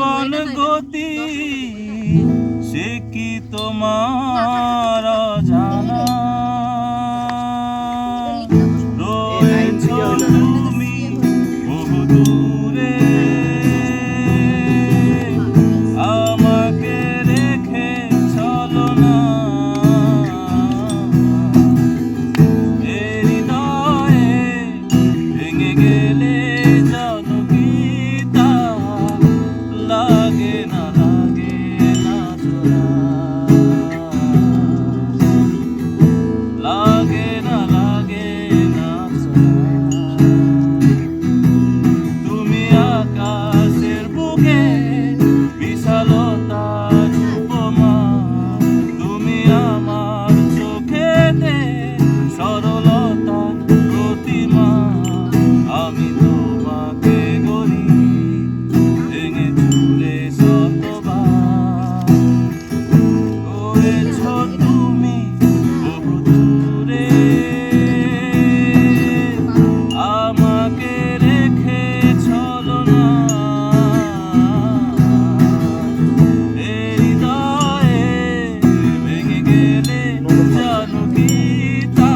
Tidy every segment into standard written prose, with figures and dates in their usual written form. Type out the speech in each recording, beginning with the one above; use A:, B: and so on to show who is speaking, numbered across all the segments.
A: জীবন গতি সে কি তোমার জানা রয়েছ তুমি বহু দূরে আমাকে রেখে চলো না হৃদয়ে ভেঙে গেলে জনগীতা লাগে না জোড়া লাগে না জোড়া তুমি আকাশের বুকে বিশালতার উপমা তুমি আমার চোখেতে সরলতার প্রতিমা আমি তোমাকে গড়ি ভেঙে চুরে শতবার রয়েছ তুমি বহু দূরে আমাকে রেখে চলো না হৃদয়ে ভেঙে গেলে জানো কি তা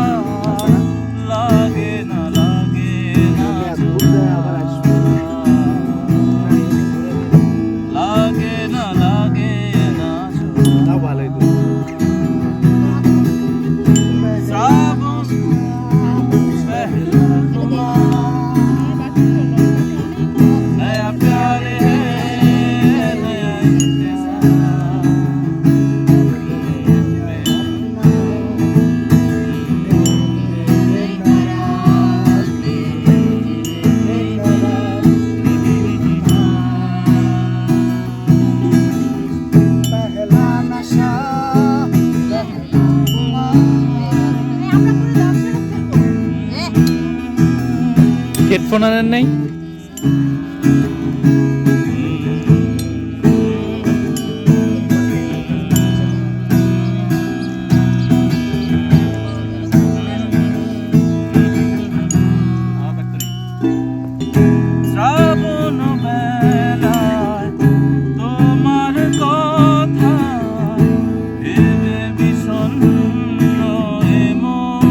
A: লাগে না জোড়া লাগে না জোড়া শ্রাবণ पहला नया प्यार है नया इंतजार
B: पहला नशा
C: হেডফোন আনেন নাই?
A: শ্রাবণ বেলায় তোমার কথা ভেবে বিষণ্ণ এমন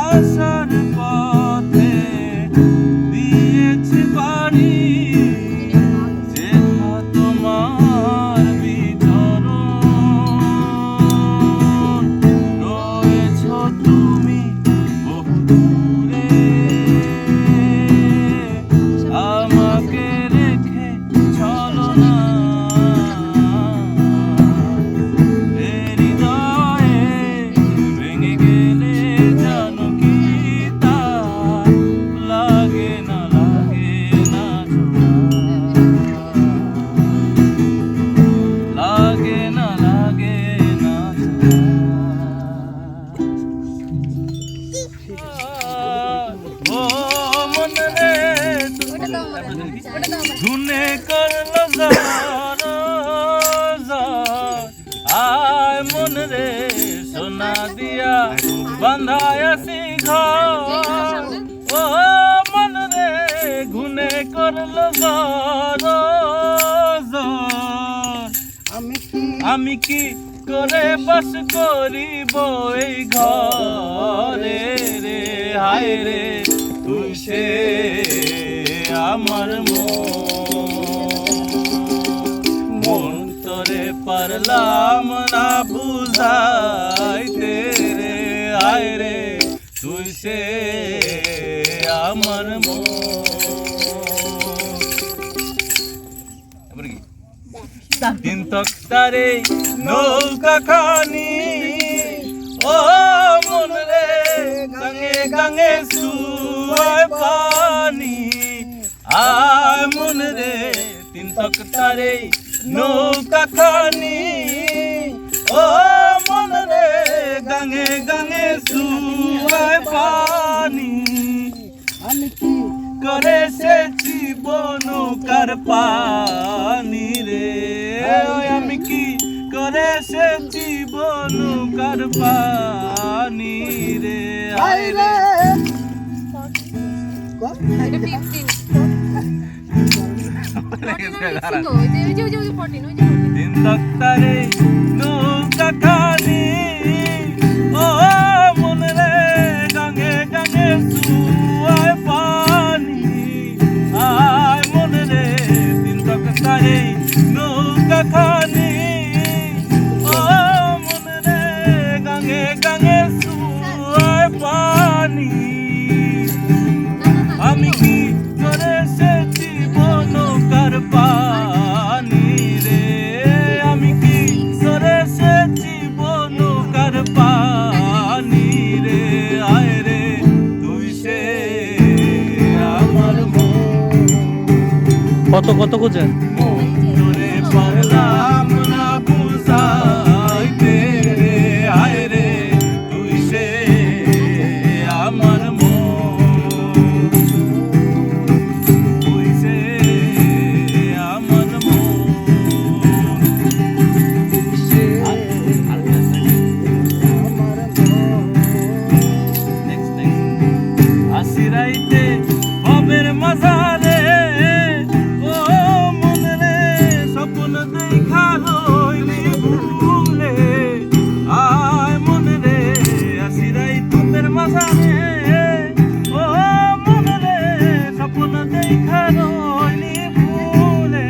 A: আশার পথে দিয়েছি বাড়ি যেথা তোমার বিচরণ রয়েছ তুমি বহু দূরে আমাকে রেখে চলো না হৃদয়ে ভেঙে গেলে জানো কি তা লাগে না জোড়া লাগে না জোড়া ও মন রে ধুনে করলো আয় মন রে সোনা দিয়া বান্ধায় আসি ঘর ও মন রে ঘুনে করলো আমি কি করে বাস করিব এই ঘরে রে হায় রে তুই সে আমার মন তোরে পারলাম না বুঝাইতে রে হায় রে তুই সে আমার তিন তক্তারে নৌকা খানি ও মন রে গাঙে সুয় পানি আয় মন রে তিন তক্তারে নৌকা খানি ও মন রে গাঙে সুয় পানি
B: আমি কি
A: করে এসেছি বনৌকার পানি রে আমি কি করে এসেছি বনৌকার পানি রে
B: হায় রে
D: এটা 15
A: তিন তক্তারে নৌকা খানি ও মন রে গাঙে গাঙে সুয়ায় পানি আয় মন রে তিন তক্তারে নৌকা খানি ও মন রে গাঙে গাঙে সুয়ায় পানি আমি কি করে এসেছি বনকার পানি রে আমি কি করে এসেছি বনকার পানি রে আয় রে তুই সে আমার
C: কত কত খুঁজেন
A: তোরে পারলাম না বুঝাইতে রে আয় রে তুই সে আমার তুই সে আমার আসিরাইতে ভবের মাঝারে ও মন রে স্বপ্ন দেখা রইলি ভুলে আয় মন রে আসিরাইতে ভবের মাঝারে ও মন রে স্বপ্ন দেখা রইলি ভুলে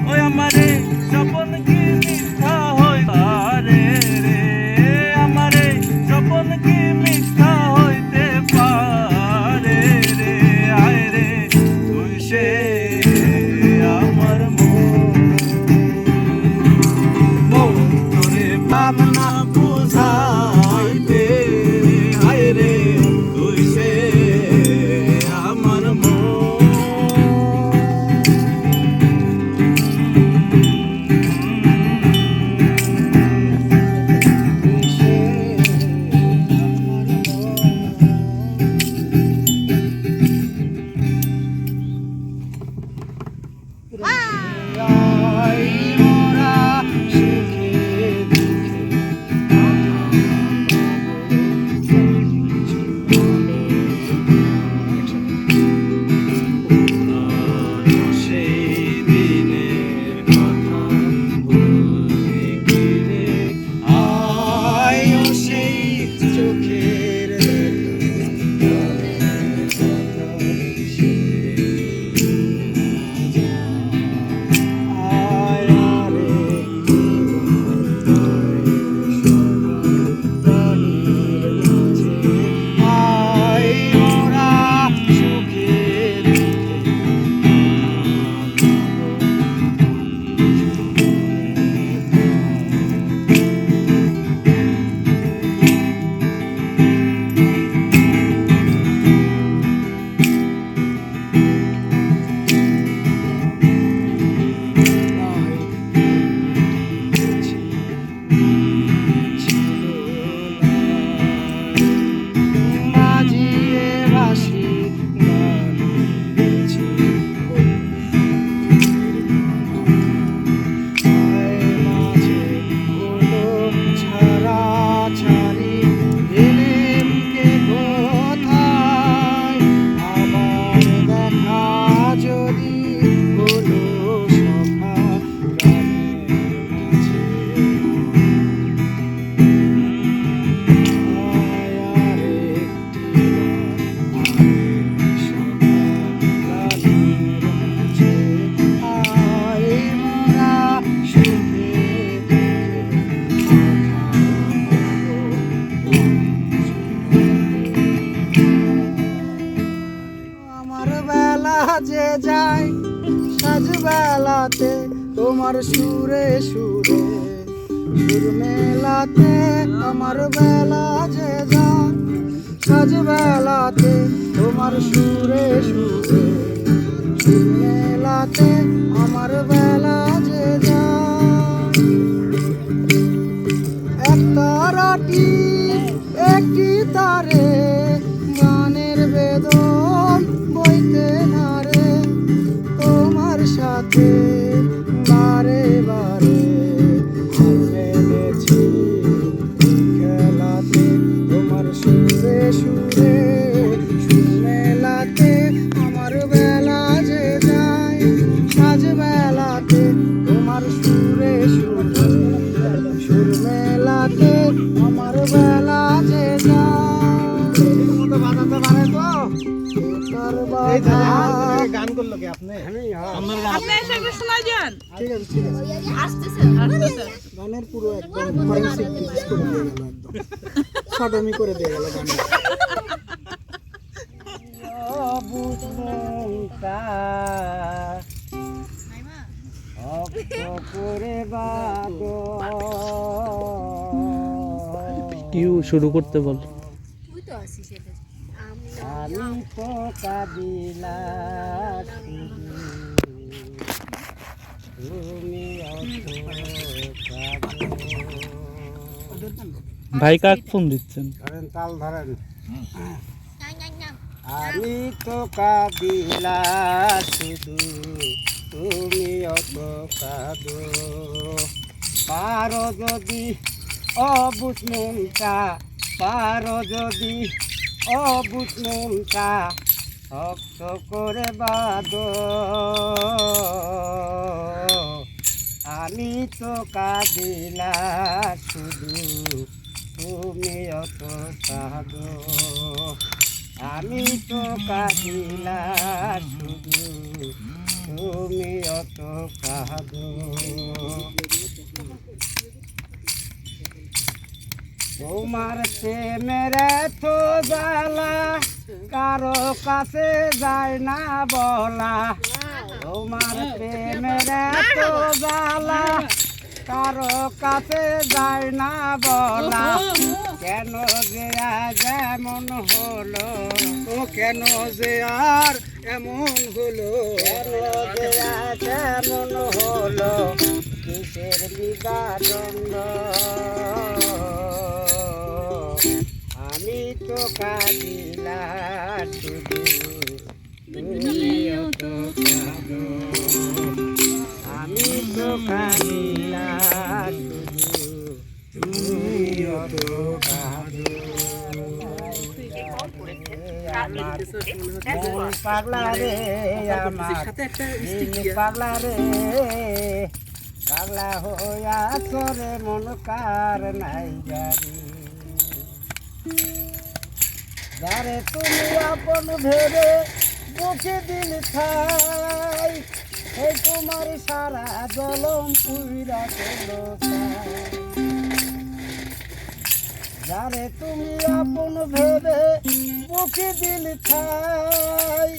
A: ওই আমারে স্বপ্ন কি মিথ্যা হইতারে রে আমারে স্বপ্ন কি মিথ্যা হইতে পারে রে আয় রে তুই সে আমার মন তোরে ভাবনা বুঝাইতে রে আয় রে তুই সে আমার
B: আই মোরা সুখে
A: সেই দিনের কথা ভুলি কি রে
B: আয় সেই চোখের আয় রে আয় মোরা সুখের বাজিয়ে বাঁশি গান গেছি আয় মাঝে হলো ছাড়াছাড়ি গেলেম কে কোথায় আবার দেখা যদি হলো সখা গানের মাঝে আমার বেলা যে যায় সাজবেলাতে তোমার সুরে সুরে সুর মেলাতে আমার বেলা যে যায় সাজবেলাতে তোমার সুরে সুরে সুর মেলাতে আমার বেলা যে যায় একটা রাটি একটি তারে গানের বেদন বইতে নারে তোমার সাথে বারে বারে হাল মেলেছি খেলাতে তোমার সুরে সুরে সুর মেলাতে আমার তোমার বাধা
A: গান করলো কি আপনি?
D: আপনি এসে একটু শোনাই যান।
B: ঠিক আছে ঠিক আছে
D: আসতেছে।
B: গানের পুরো একদম ফরেনসিক টিপস করে দিয়ে গেল একদম সডমি করে দিয়ে গেল গানের
C: কিউ শুরু করতে বল।
B: আমি তো কাঁদিলা তুমি
C: ভাই কাক ফোন দিচ্ছেন?
B: ধরেন তাল ধরেন আমি তো কাঁদিলা শুধু তুমি অত কাঁদো পারো যদি অবুঝ মনটা পারো যদি অবুঝ মনটা শক্ত করে বাঁধো আমি তো কাঁদিলা শুধু তুমি অত কাঁদো আমি তো কাঁদিলা শুধু তুমি অত কাঁদো তোমার প্রেমের তো জ্বালা কারো কাছে যায় না বলা তোমার প্রেমের তো জ্বালা কারো কাছে যায় না বলা কেন যে আজ এমন হলো
A: ও কেন যে আর এমন হলো?
B: কেন যে আজ এমন হলো কিসের বিদাদণ্ড আমি তো কাঁদিলা শুধু তুমিও তো কাঁদো আমি তো কাঁদিলা শুধু তুমিও তো কাঁদো আমার মন পাগলা রে আমার দিল পাগলা রে পাগলা হইয়া চরে মন কার নাই জানি যারে তুমি আপন ভেবে বুকে দিল ছাই এই তোমার সারা জলম পুইরা চলো যারে তুমি আপন ভেবে বুকে দিল ছাই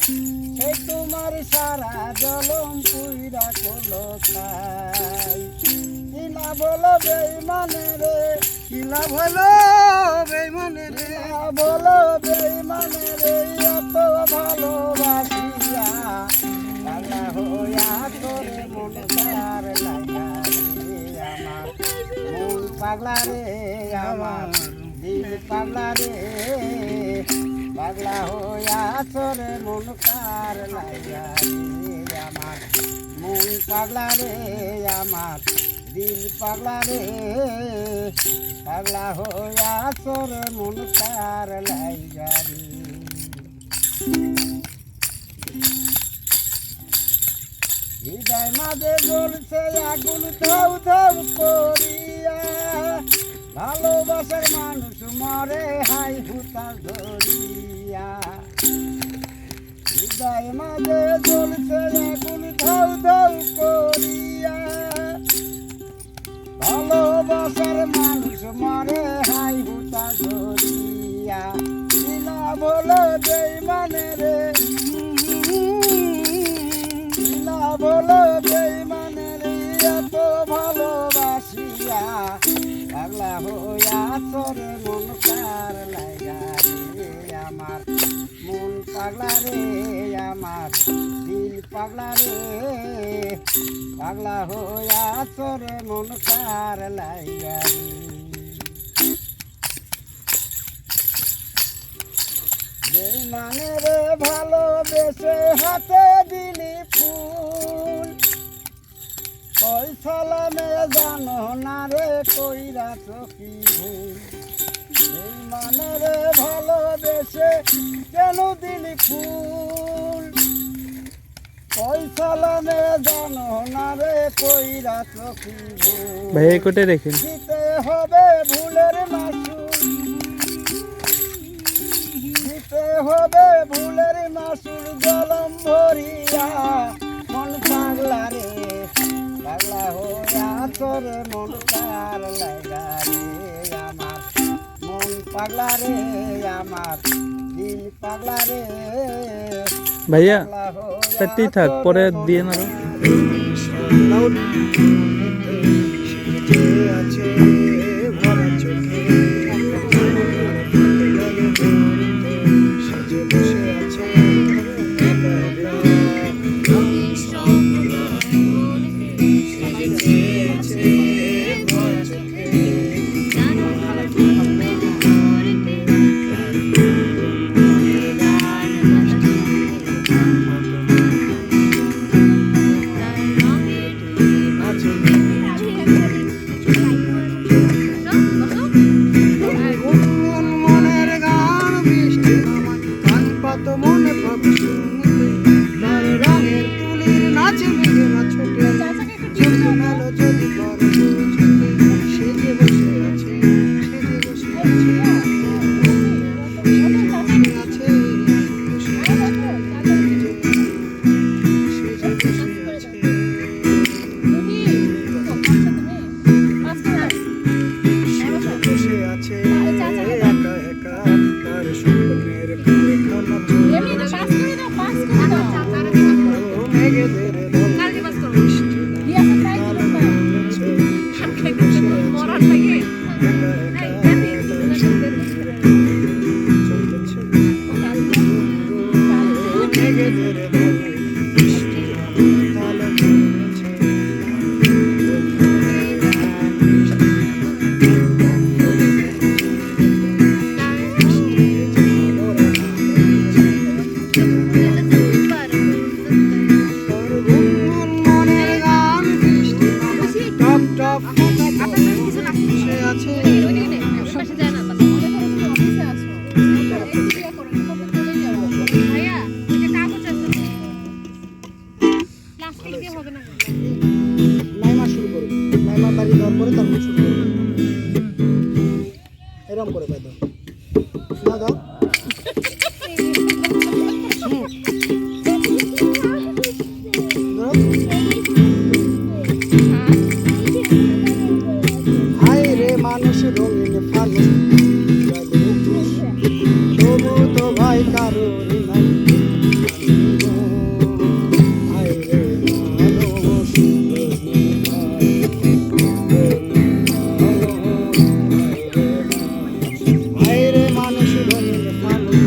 B: এই তোমার সারা জলম পুইরা চলো ছাই কিনা বলো বেইমানে রে
A: কিলা ভালো বেইমানে রে,
B: বলো বেইমানে রে এত ভালোবাসিয়া পাগলা হইয়া তোরে মন তার লাগা রে আমার মন পাগলা রে আমার দিল পাগলা রে পাগলা হইয়া তোরে মন তার লাগা রে আমার মন পাগলা রে আমার দিল পাগলা রে পাগলা হইয়া তোরে মন তার লাগা রে হৃদয় মাঝে জ্বলছে আগুন ধাউ ধাউ করিয়া ভালোবাসার মানুষ মরে হাই হুতা ধরিয়া হৃদয় মাঝে জ্বলছে আগুন ধাউ ধাউ করিয়া ভালোবাসার মানুষ মরে হাই হুতা ধরিয়া কিনা বলো বেইমানে রে কিনা বলো বেইমানে রে এত ভালোবাসিয়া পাগলা হইয়া তোরে মন কার লাগা রে আমার মন পাগলা রে আমার দিল পাগলা রে পাগলা হইয়া তোরে মন কার লাগা রে বেইমানে রে ভালোবেসে হাতে দিলি ফুল কই সালামে জানো না রে কইরা চকি ভুল বেইমানে রে ভালোবেসে কেন দিলি ফুল কই সালামে জানো না রে কইরা চকি ভুল
C: ভাই এই কোটে রেখেন।
B: দিতে হবে ভুলের মাসুল
A: দিতে হবে ভুলের মাসুর জলম ভরিয়া মন পাগলা রে পাগলা হইয়া তোরে মন কার লাগা রে আমার মন পাগলা রে আমার দিল পাগলা রে
C: ভাইয়া
A: পাগলা হইয়া
C: পেতেই থাক পরে দিয়ে না আরো।
A: আছে ভরা চোখে সাজে বসে আছে মনের গান বৃষ্টি নামায় কান পাত মনে ভাব শুনতে তার রঙের তুলির নাচে মেঘেরা ছোটে ছোট মেলো যদি করো ছুটে সেজে বসে আছে সেজে বসে আছে সেজে বসে আছে সেজে বসে আছে বসে আছে একা একা তার স্বপ্নের কারখানা মেঘেদের বৃষ্টি মনের গান বৃষ্টি টপ টপ বসে আছে নাইমা শুরু করো নাইমা বাড়ি দেওয়ার পরে তারপর শুরু করো এরকম করে বাই দাও না দাও হায় রে মানুষ রঙিন ফানুষ তবু তো ভাই কারো নাই হায় রে মানুষ হায় রে মানুষ রঙিন ফানুষ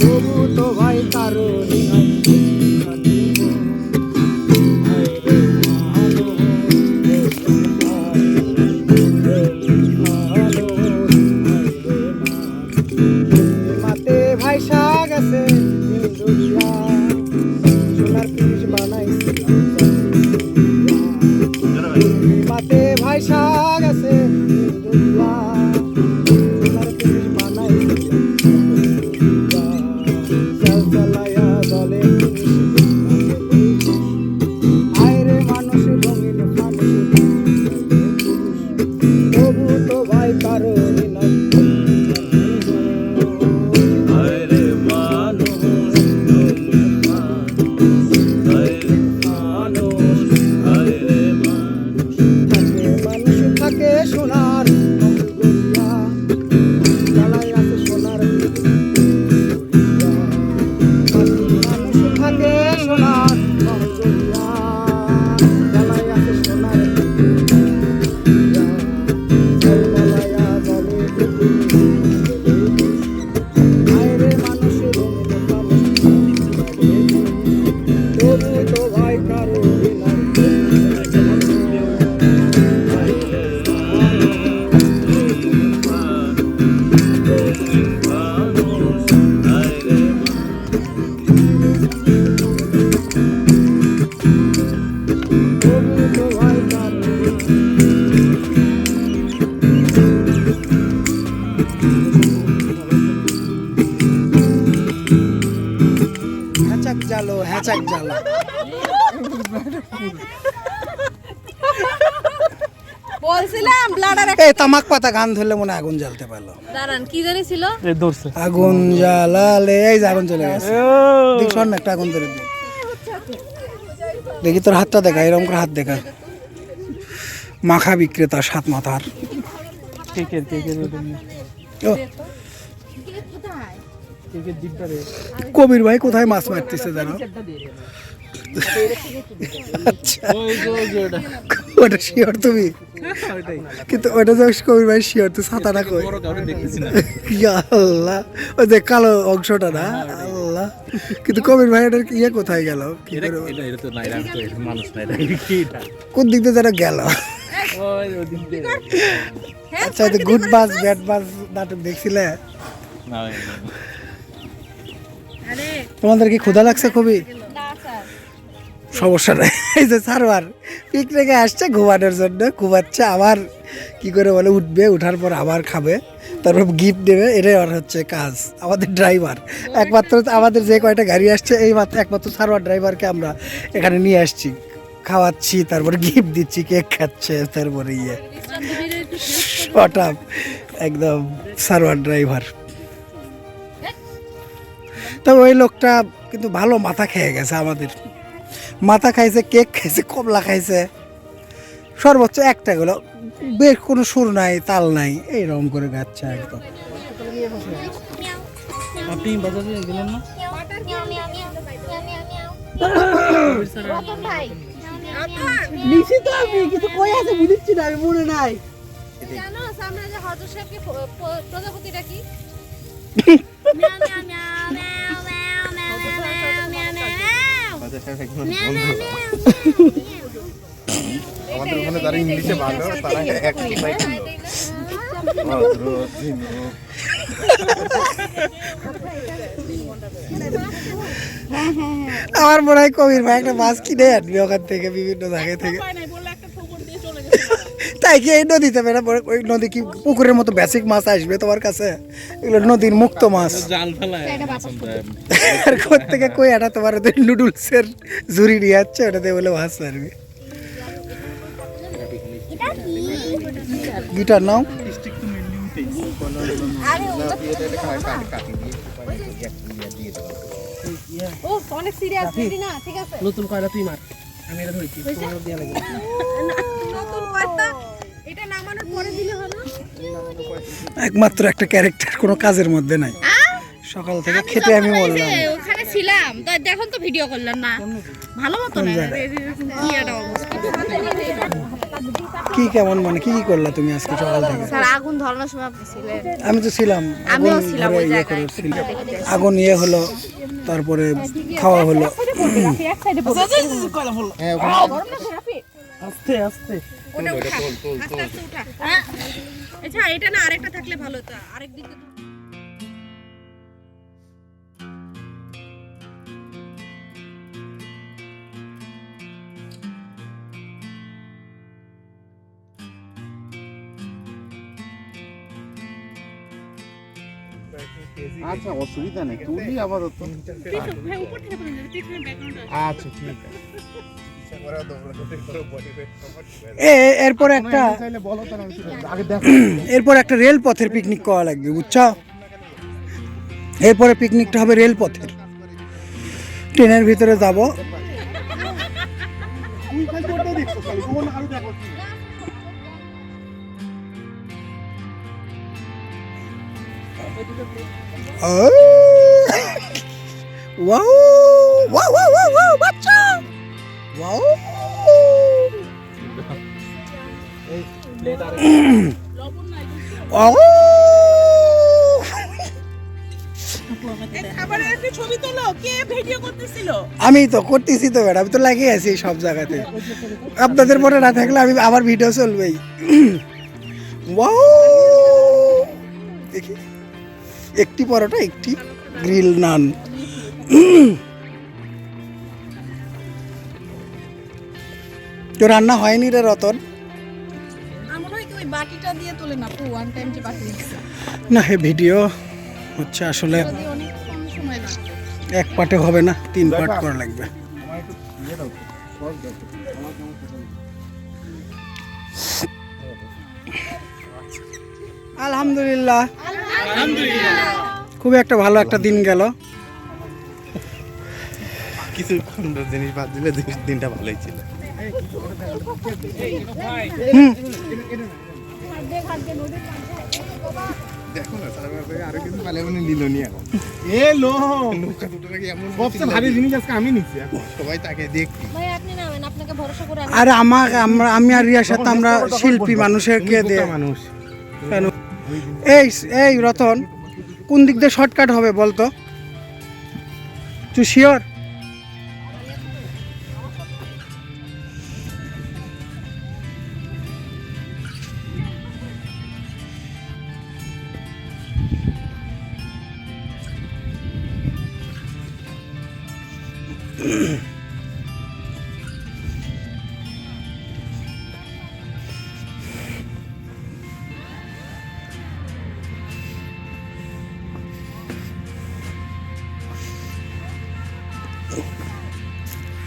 A: তবু তো ভাই কারো নাই মাতে ভাইসা গেছে দুনিয়া সোনার পিস বানাইছিলাম মাতে ভাইসা গেছে দুনিয়া সোনার পিস বানাইছিলাম চাল চালায়া বলে আয়রে মানুষ রঙিন মানুষ তবু তো ভাই কারো নাই থাকে সোনার গড়িয়া জ্বালাই আছে সোনার মানুষ থাকে সোনার গড়িয়া জ্বালাই আছে সোনার জ্বালাইয়া বলে আয়রে মানুষ রঙিন তবু তো ভাই কারো নাই হ্যাচাক জালো হ্যাচাক জালো
D: বলছিলাম ব্লাডার
B: এই তামাক পাতা গান ধরলে মনে হয় আগুন জ্বালতে পারলো।
D: দাঁড়ান কি জানি ছিল
C: এই ধরছে
B: আগুন জ্বালালে এই যে আগুন চলে গেছে। দেখ শোন না, একটা আগুন ধরে দে। দেখি তোর হাতটা দেখা, এরকম করে হাত দেখা। মাখা বিক্রেতা সাত মাথার।
C: কেকের
B: ও,
C: কেকের দিকটা রে
B: কবির ভাই কোথায় মাছ মারতেছে জানো? আচ্ছা, ওটা শিওর তুমি? কিন্তু ওটা যে কবির ভাই শিওর, তো ছাতাটা কই? ইয়া আল্লাহ, ওই যে কালো অংশটা না, আল্লাহ। কিন্তু কবির ভাই এটার ইয়ে কোথায় গেল? কি করে কোন দিক দিয়ে যেন গেল? আচ্ছা, গুড বাস ব্যাড বাস নাটক দেখছিলে? তোমাদের কি ক্ষুধা লাগছে খুবই? সমস্যা নাই, এই যে সারোয়ার পিকনিকে আসছে ঘুমানোর জন্য, ঘুমাচ্ছে, আবার কি করে বলে উঠবে, উঠার পর আবার খাবে, তারপর গিফট দেবে, এটাই আর হচ্ছে কাজ। আমাদের ড্রাইভার একমাত্র, আমাদের যে কয়টা গাড়ি আসছে এই মাত্র একমাত্র সারোয়ার ড্রাইভারকে আমরা এখানে নিয়ে আসছি, খাওয়াচ্ছি, তারপর গিফট দিচ্ছি, কেক খাচ্ছে, তারপরে ইয়ে হঠাৎ একদম সারোয়ার ড্রাইভার। তো ওই লোকটা কিন্তু ভালো মাথা খেয়ে গেছে, আমাদের মাথা খাইছে, কেক খাইছে, কমলা খাইছে, সর্বোচ্চ একটা গেলো, বেশ কোনো সুর নাই, তাল নাই, এইরকম করে গাচ্ছে একদম।
C: আপনি বাজারে গেলেন না?
B: নিছি তো আমি, কিন্তু কই আছে বুঝছি না, আমি মনে নাই।
D: জানো আমরা যে হযরত সাহেবকে প্রজাপতিটা কি
E: আমাদের ওখানে যারা ইংলিশে ভালো তারা একই পাইছিল।
B: আমার মনে হয় কবির ভাই একটা মাছ কিনে আনবি ওখান থেকে, বিভিন্ন জায়গা থেকে। তাই কি এই নদীতে ওই নদী কি পুকুরের মতো বেসিক মাছ আসবে তোমার কাছে? এগুলো নদীর মুক্ত মাছ।
C: জাল ফেলায়
B: আর কোথেকে কই এটা তোমার নুডলসের ঝুড়ি নিয়ে যাচ্ছে, ওটাতে বলে মাছ মারবি। গিটার নাও।
D: ও অনেক সিরিয়াস না, ঠিক আছে
B: নতুন কয়লা তুই মার, আমি এটা ধরেছি, তোমার দেয়া লাগবে।
D: নতুন কয়টা এটা নামানোর পরে দিলে হবে।
B: একমাত্র একটা ক্যারেক্টার কোনো কাজের মধ্যে নাই, সকাল থেকে খেতে আমি বললাম।
D: ওখানে ছিলাম তো, দেখুন তো ভিডিও করলেন না ভালো মতো না, কি একটা অবস্থা।
B: কি কেমন মানে কি কি করলা তুমি আজকে সকাল থেকে?
D: স্যার আগুন ধরানোর সময় আপনি ছিলেন?
B: আমি তো ছিলাম,
D: আমিও
B: আগুন
D: ছিলাম
B: ধরে
D: ওই
B: ইয়ে
D: জায়গায়।
B: করেছিল, আগুন ইয়ে হলো, তারপরে খাওয়া হলো।
C: আস্তে আস্তে
D: ওটা উঠা, আস্তে আস্তে উঠা। আচ্ছা এটা না আরেকটা থাকলে ভালো হতো, আরেক দিকে।
E: আচ্ছা, অসুবিধা নেই, তুলি আপাতত। আচ্ছা, ঠিক আছে।
B: এরপর একটা
E: বলো তাহলে আগে দেখো।
B: এরপর একটা রেলপথের পিকনিক করা লাগবে, বুঝছো? এরপরে পিকনিকটা হবে রেলপথের, ট্রেনের ভিতরে যাব। ওয়াও ওয়াও ওয়াও ওয়াও বাচ্চা, ওয়াও। আমি তো করতেছি তো ম্যাডাম, আমি তো লাগিয়ে আছি সব জায়গাতে। আপনাদের মনে না থাকলে আমি আবার ভিডিও চলবেই। ওয়াও, দেখি একটি পরোটা, একটি গ্রিল নান। তো রান্না হয়নি রে রতন? না, হে ভিডিও হচ্ছে আসলে এক পার্টে হবে না, 3 পার্ট করা লাগবে। আলহামদুলিল্লাহ খুব একটা ভালো একটা দিন গেল।
E: কিছু সুন্দর জিনিস বাদ দিলে দিনটা ভালোই ছিল। দেখো না আরো কিছু পালে মানে নিল নি এখন
C: এ লো
E: নৌকা দুটো নাকি এমন
C: সবচেয়ে ভারী জিনিস আজকে আমি নিচ্ছি এখন।
E: সবাই তাকে দেখছি।
D: ভাই আপনি নামেন, আপনাকে ভরসা করে
B: আর আমি আর রিয়ার সাথে আমরা শিল্পী মানুষেরকে দিয়ে
C: মানুষ
B: কেন এই রতন কোন দিক দিয়ে শর্টকাট হবে বলতো? তুই শিওর?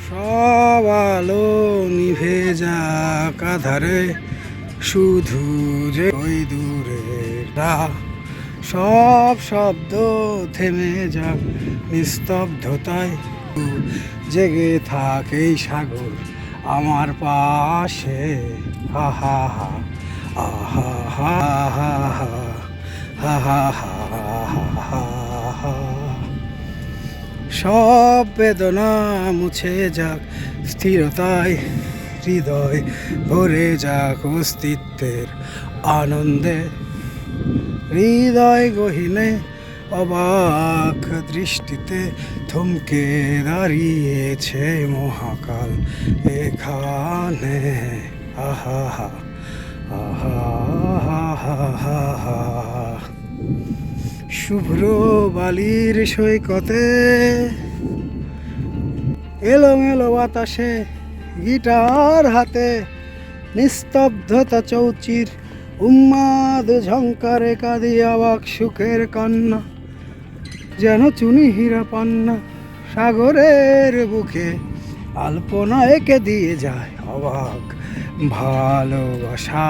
B: সব আলো নিভে যাক আধারে, শুধু যে ওই দূরেটা, সব শব্দ থেমে যাক নিস্তব্ধতায়, জেগে থাক এই সাগর আমার পাশে। হা হা হা আহা হা হা হা হা হা হা। সব বেদনা মুছে যাক স্থিরতায়, হৃদয় ভরে যাক অস্তিত্বের আনন্দে, হৃদয় গহীনে অবাক দৃষ্টিতে থমকে দাঁড়িয়েছে মহাকাল এখানে। আহা হা আহা হা হা হা। শুভ্র বালির সৈকতে এলোমেলো বাতাসে গিটার হাতে, নিস্তব্ধতা চৌচির উন্মাদ ঝংকারে কাঁদি অবাক সুখের কান্না, যেন চুনি হীরা পান্না সাগরের বুকে আলপনা এঁকে দিয়ে যায় অবাক ভালোবাসা,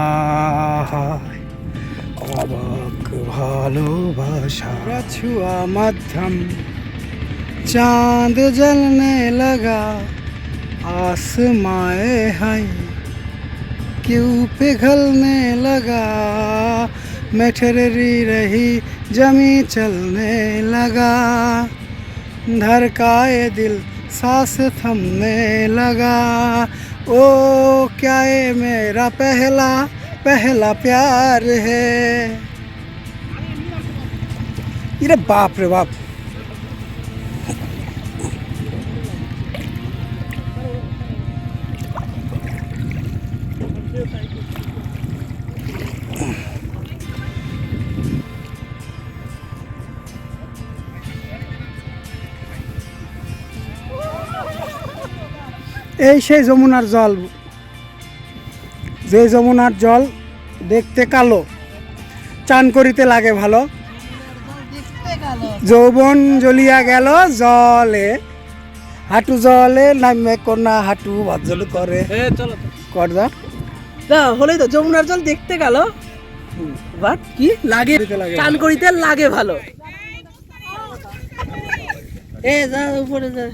B: অবাক ভালোবাসা। छुआ मध्यम चांद जलने लगा, आसमाए हाय क्यों पिघलने लगा, मैं ठहरी रही जमी चलने लगा, धड़काए दिल सांस थमने लगा, ओ क्या ये मेरा पहला प्यार है। इरे बाप रे बाप, এই সেই যমুনার জল, যে যমুনার জল দেখতে কালো, চান করিতে লাগে ভালো, যৌবন জ্বলিয়া গেল জলে, হাঁটু জলে নামে কন্যা হাঁটু বজ্জল করে করদা।
F: হলেই তো যমুনার জল দেখতে গেল, বাট কি লাগে চান করিতে লাগে ভালো। এ যা উপরে যা।